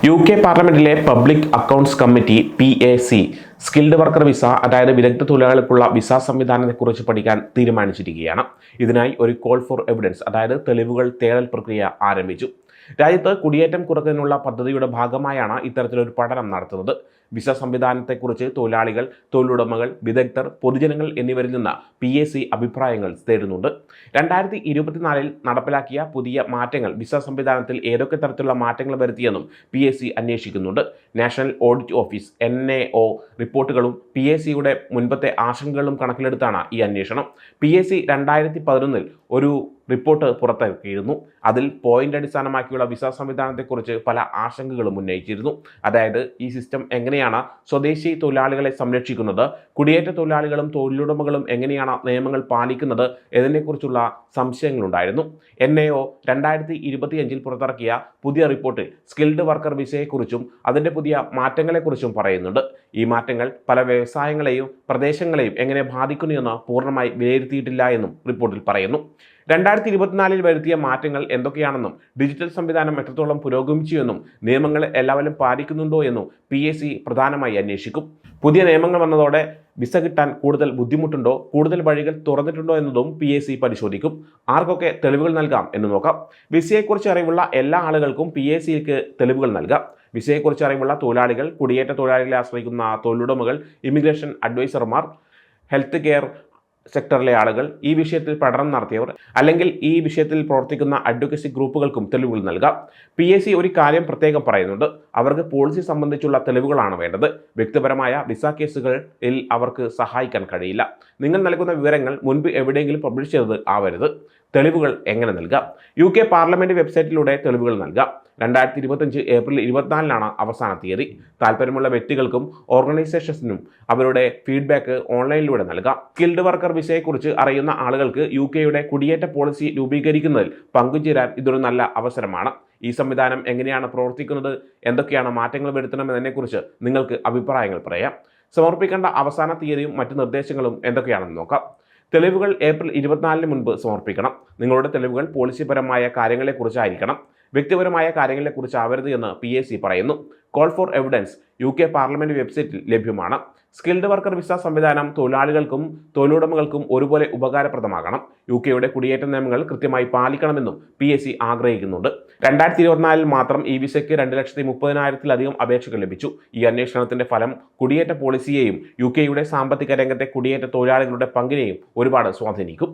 UK പാർലമെന്റിലെ public accounts committee PAC skilled worker visa അതായത് വിദഗ്ധ തൊഴിലാളികൾക്കുള്ള വിസ സംവിധാനത്തെക്കുറിച്ച് പഠിക്കാൻ തീരുമാനിച്ചിരിക്കുകയാണ്. ഇതിനായി ഒരു കോൾ ഫോർ എവിഡൻസ് അതായത് തെളിവുകൾ തേടൽ പ്രക്രിയ ആരംഭിച്ചു. രാജ്യത്ത് കുടിയേറ്റം കുറയ്ക്കുന്നതിനുള്ള പദ്ധതിയുടെ ഭാഗമായാണ് ഇത്തരത്തിലൊരു പഠനം നടത്തുന്നത്. വിസ സംവിധാനത്തെക്കുറിച്ച് തൊഴിലാളികൾ, തൊഴിലുടമകൾ, വിദഗ്ധർ, പൊതുജനങ്ങൾ എന്നിവരിൽ നിന്ന് PAC അഭിപ്രായങ്ങൾ തേടുന്നുണ്ട്. 2024 നടപ്പിലാക്കിയ പുതിയ മാറ്റങ്ങൾ വിസ സംവിധാനത്തിൽ ഏതൊക്കെ തരത്തിലുള്ള മാറ്റങ്ങൾ വരുത്തിയെന്നും PAC അന്വേഷിക്കുന്നുണ്ട്. നാഷണൽ ഓഡിറ്റ് ഓഫീസ് NAO റിപ്പോർട്ടുകളും PACയുടെ മുൻപത്തെ ആശങ്കകളും കണക്കിലെടുത്താണ് ഈ അന്വേഷണം. PAC 2011 ഒരു റിപ്പോർട്ട് പുറത്തിറക്കിയിരുന്നു. അതിൽ പോയിന്റ് അടിസ്ഥാനമാക്കിയുള്ള വിസ സംവിധാനത്തെക്കുറിച്ച് പല ആശങ്കകളും ഉന്നയിച്ചിരുന്നു. അതായത് ഈ സിസ്റ്റം എങ്ങനെയാണ് സ്വദേശി തൊഴിലാളികളെ സംരക്ഷിക്കുന്നത്, കുടിയേറ്റ തൊഴിലാളികളും തൊഴിലുടമകളും എങ്ങനെയാണ് നിയമങ്ങൾ പാലിക്കുന്നത് എന്നതിനെക്കുറിച്ചുള്ള സംശയങ്ങളുണ്ടായിരുന്നു. NAO 2025 പുറത്തിറക്കിയ പുതിയ റിപ്പോർട്ടിൽ സ്കിൽഡ് വർക്കർ വിസയെക്കുറിച്ചും അതിൻ്റെ പുതിയ മാറ്റങ്ങളെക്കുറിച്ചും പറയുന്നുണ്ട്. ഈ മാറ്റങ്ങൾ പല വ്യവസായങ്ങളെയും പ്രദേശങ്ങളെയും എങ്ങനെ ബാധിക്കുന്നു എന്ന് പൂർണ്ണമായി വിലയിരുത്തിയിട്ടില്ല എന്നും റിപ്പോർട്ടിൽ പറയുന്നു. 2024 വരുത്തിയ മാറ്റങ്ങൾ എന്തൊക്കെയാണെന്നും ഡിജിറ്റൽ സംവിധാനം എത്രത്തോളം പുരോഗമിച്ചു എന്നും നിയമങ്ങൾ എല്ലാവരും പാലിക്കുന്നുണ്ടോ എന്നും PAC പ്രധാനമായി അന്വേഷിക്കും. പുതിയ നിയമങ്ങൾ വന്നതോടെ വിസ കിട്ടാൻ കൂടുതൽ ബുദ്ധിമുട്ടുണ്ടോ, കൂടുതൽ വഴികൾ തുറന്നിട്ടുണ്ടോ എന്നതും PAC പരിശോധിക്കും. ആർക്കൊക്കെ തെളിവുകൾ നൽകാം എന്ന് നോക്കാം. വിസയെക്കുറിച്ച് അറിവുള്ള എല്ലാ ആളുകൾക്കും PACക്ക് തെളിവുകൾ നൽകാം. വിസയെക്കുറിച്ച് അറിവുള്ള തൊഴിലാളികൾ, കുടിയേറ്റ തൊഴിലാളികളെ ആശ്രയിക്കുന്ന തൊഴിലുടമകൾ, ഇമിഗ്രേഷൻ അഡ്വൈസർമാർ, ഹെൽത്ത് കെയർ സെക്ടറിലെ ആളുകൾ, ഈ വിഷയത്തിൽ പഠനം നടത്തിയവർ അല്ലെങ്കിൽ ഈ വിഷയത്തിൽ പ്രവർത്തിക്കുന്ന അഡ്വക്കസി ഗ്രൂപ്പുകൾക്കും തെളിവുകൾ നൽകാം. PAC ഒരു കാര്യം പ്രത്യേകം പറയുന്നുണ്ട്. അവർക്ക് പോളിസി സംബന്ധിച്ചുള്ള തെളിവുകളാണ് വേണ്ടത്. വ്യക്തിപരമായ വിസ കേസുകളിൽ അവർക്ക് സഹായിക്കാൻ കഴിയില്ല. നിങ്ങൾ നൽകുന്ന വിവരങ്ങൾ മുൻപ് എവിടെയെങ്കിലും പബ്ലിഷ് ചെയ്തത് ആവരുത്. തെളിവുകൾ എങ്ങനെ നൽകാം? UK പാർലമെന്റ് വെബ്സൈറ്റിലൂടെ തെളിവുകൾ നൽകാം. 2025 ഏപ്രിൽ 24 അവസാന തീയതി. താല്പര്യമുള്ള വ്യക്തികൾക്കും ഓർഗനൈസേഷൻസിനും അവരുടെ ഫീഡ്ബാക്ക് ഓൺലൈനിലൂടെ നൽകാം. സ്കിൽഡ് വർക്കർ വിസയെക്കുറിച്ച് അറിയുന്ന ആളുകൾക്ക് UKയുടെ കുടിയേറ്റ പോളിസി രൂപീകരിക്കുന്നതിൽ പങ്കുചേരാൻ ഇതൊരു നല്ല അവസരമാണ്. ഈ സംവിധാനം എങ്ങനെയാണ് പ്രവർത്തിക്കുന്നത്, എന്തൊക്കെയാണ് മാറ്റങ്ങൾ വരുത്തണമെന്നതിനെക്കുറിച്ച് നിങ്ങൾക്ക് അഭിപ്രായങ്ങൾ പറയാം. സമർപ്പിക്കേണ്ട അവസാന തീയതിയും മറ്റ് നിർദ്ദേശങ്ങളും എന്തൊക്കെയാണെന്ന് നോക്കാം. തെളിവുകൾ ഏപ്രിൽ 24 മുൻപ് സമർപ്പിക്കണം. നിങ്ങളുടെ തെളിവുകൾ പോളിസിപരമായ കാര്യങ്ങളെക്കുറിച്ചായിരിക്കണം, വ്യക്തിപരമായ കാര്യങ്ങളെക്കുറിച്ച് ആവരുത് എന്ന് PAC പറയുന്നു. Call for evidence UK parliament വെബ്സൈറ്റിൽ ലഭ്യമാണ്. സ്കിൽഡ് വർക്കർ വിസ സംവിധാനം തൊഴിലാളികൾക്കും തൊഴിലുടമകൾക്കും ഒരുപോലെ ഉപകാരപ്രദമാകണം. UKയുടെ കുടിയേറ്റ നിയമങ്ങൾ കൃത്യമായി പാലിക്കണമെന്നും PAC ആഗ്രഹിക്കുന്നുണ്ട്. 2024 മാത്രം ഈ വിസയ്ക്ക് 2,30,000-ലധികം അപേക്ഷകൾ ലഭിച്ചു. ഈ അന്വേഷണത്തിന്റെ ഫലം കുടിയേറ്റ പോളിസിയെയും UKയുടെ സാമ്പത്തിക രംഗത്തെ കുടിയേറ്റ തൊഴിലാളികളുടെ പങ്കിനെയും ഒരുപാട് സ്വാധീനിക്കും.